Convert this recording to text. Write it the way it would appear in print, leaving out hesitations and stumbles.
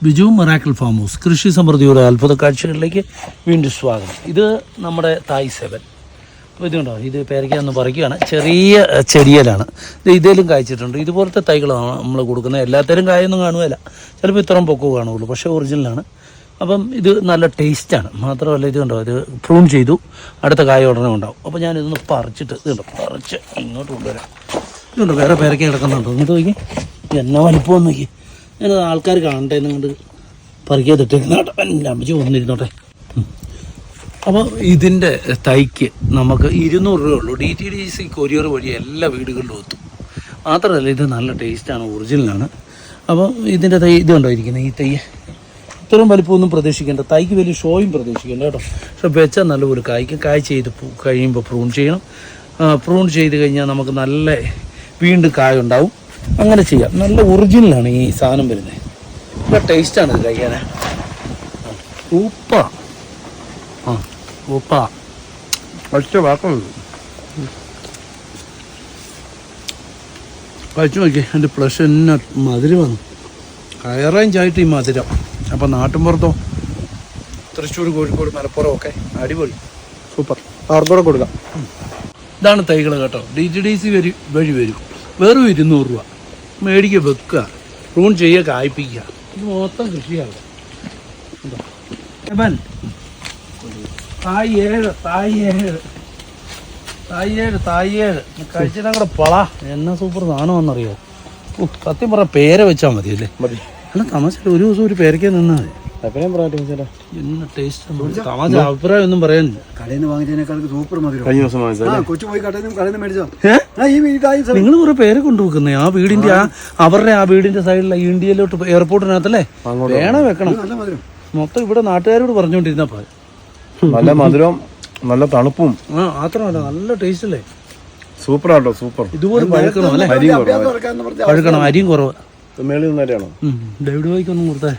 Biju miracle farm house കൃഷി സമൃദ്ധിയുടെ അത്ഭുത കാഴ്ചകളിലേക്ക് വീണ്ടും സ്വാഗതം. ഇത് നമ്മുടെ തായ് സെവൻ. അപ്പോൾ ഇതുണ്ടോ, ഇത് പേരയ്ക്കാന്ന് പറിക്കുകയാണ്. ചെറിയ ചെടിയലാണ് ഇത്. ഇതേലും കായ്ച്ചിട്ടുണ്ട്. ഇതുപോലത്തെ തൈകളാണ് നമ്മൾ കൊടുക്കുന്നത്. എല്ലാത്തരം കായൊന്നും കാണുകയില്ല, ചിലപ്പോൾ ഇത്രയും പൊക്കവും കാണുകയുള്ളൂ, പക്ഷേ ഒറിജിനലാണ്. അപ്പം ഇത് നല്ല ടേസ്റ്റാണ്. മാത്രമല്ല ഇത് കണ്ടോ, ഇത് പ്രൂൺ ചെയ്തു, അടുത്ത കായ ഉടനെ ഉണ്ടാവും. അപ്പോൾ ഞാനിതൊന്ന് പറിച്ചിട്ട് ഇതുണ്ടോ, പറിച്ച് ഇങ്ങോട്ട് കൊണ്ടുവരാം. ഇതുണ്ടോ, വേറെ പേരയ്ക്ക കിടക്കുന്നുണ്ടോ, ഇങ്ങോട്ട് നോക്കി, എന്നാ വലിപ്പം നോക്കി. ഞാനത് ആൾക്കാർ കാണട്ടെ എന്നുകൊണ്ട് പറിക്കാതിട്ടേക്കുന്ന കേട്ടോ. എൻ്റെ അമ്മച്ചി വന്നിരുന്നോട്ടെ. അപ്പോൾ ഇതിൻ്റെ തൈക്ക് നമുക്ക് 200 രൂപ ഉള്ളൂ. DTDC കൊറിയർ വഴി എല്ലാ വീടുകളിലും എത്തും. മാത്രമല്ല ഇത് നല്ല ടേസ്റ്റാണ്, ഒറിജിനലാണ്. അപ്പം ഇതിൻ്റെ തൈ ഇതുണ്ടോ ഇരിക്കുന്നത്, ഈ തൈ ഇത്രയും വലിപ്പമൊന്നും പ്രതീക്ഷിക്കേണ്ട, തൈക്ക് വലിയ ഷോയും പ്രതീക്ഷിക്കേണ്ട കേട്ടോ. പക്ഷെ വെച്ചാൽ നല്ലപോലെ കായ്ക്കും. കായ് ചെയ്ത് കഴിയുമ്പോൾ പ്രൂൺ ചെയ്യണം. പ്രൂൺ ചെയ്ത് കഴിഞ്ഞാൽ നമുക്ക് നല്ല വീണ്ടും കായ ഉണ്ടാവും. അങ്ങനെ ചെയ്യാം. നല്ല ഒറിജിനലാണ് ഈ സാധനം വരുന്നത്. നല്ല ടേസ്റ്റാണ് ഇത് കഴിക്കാൻ. ഉപ്പാ ഉപ്പാ ഒറ്റ വാക്കുള്ളൂ. കഴിച്ചു നോക്കി. എൻ്റെ പ്ലസ് എന്നെ മധുരമാണ്. ഹൈറേഞ്ചായിട്ട് ഈ മധുരം. അപ്പം നാട്ടിൻപുറത്തോ തൃശ്ശൂർ, കോഴിക്കോട്, മലപ്പുറം ഒക്കെ അടിപൊളി, സൂപ്പർ. അവർക്കൂടെ കൊടുക്കാം. ഇതാണ് തൈകൾ കേട്ടോ. DTDC വഴി വരും. വെറും 200 രൂപ മേടിക്കുക, വെക്കുക, പ്രൂൺ ചെയ്യുക, കായ്പ്പിക്കുക. ഇത് മൊത്തം കൃഷിയാണ്. തായേഴ് കഴിച്ചിട്ട് കൂടെ പള എന്നാ സൂപ്പർ സാധനമാണെന്നറിയോ. സത്യം പറഞ്ഞ പേര വെച്ചാൽ മതി അല്ലേ? അല്ല തമാശ, ഒരു ദിവസം ഒരു പേരയ്ക്കാൻ നിന്നാൽ മതി. എന്ന ടേസ്റ്റ്. തമാശ അഭിപ്രായം ഒന്നും പറയാനില്ല. നിങ്ങൾ കുറെ പേരെ കൊണ്ടുവെക്കുന്നേ ആ വീടിന്റെ അവരുടെ ആ വീടിന്റെ സൈഡിലെ ഇന്ത്യയിലോട്ട് എയർപോർട്ടിനകത്തല്ലേ വേണം വെക്കണം. മൊത്തം ഇവിടെ നാട്ടുകാരോട് പറഞ്ഞുകൊണ്ടിരുന്നപ്പോ നല്ല മധുരവും നല്ല തണുപ്പും. മാത്രമല്ല നല്ല ടേസ്റ്റ് അല്ലേ? സൂപ്പർ ആട്ടോ, സൂപ്പർ. ഇതുപോലെ പഴുക്കണം അല്ലേ? പഴുക്കണം, അരിയും കുറവ്. മേളിൽ നിന്നേരാണോ ഡേവിഡ് വായിക്കൊന്നും കൊടുത്തേ.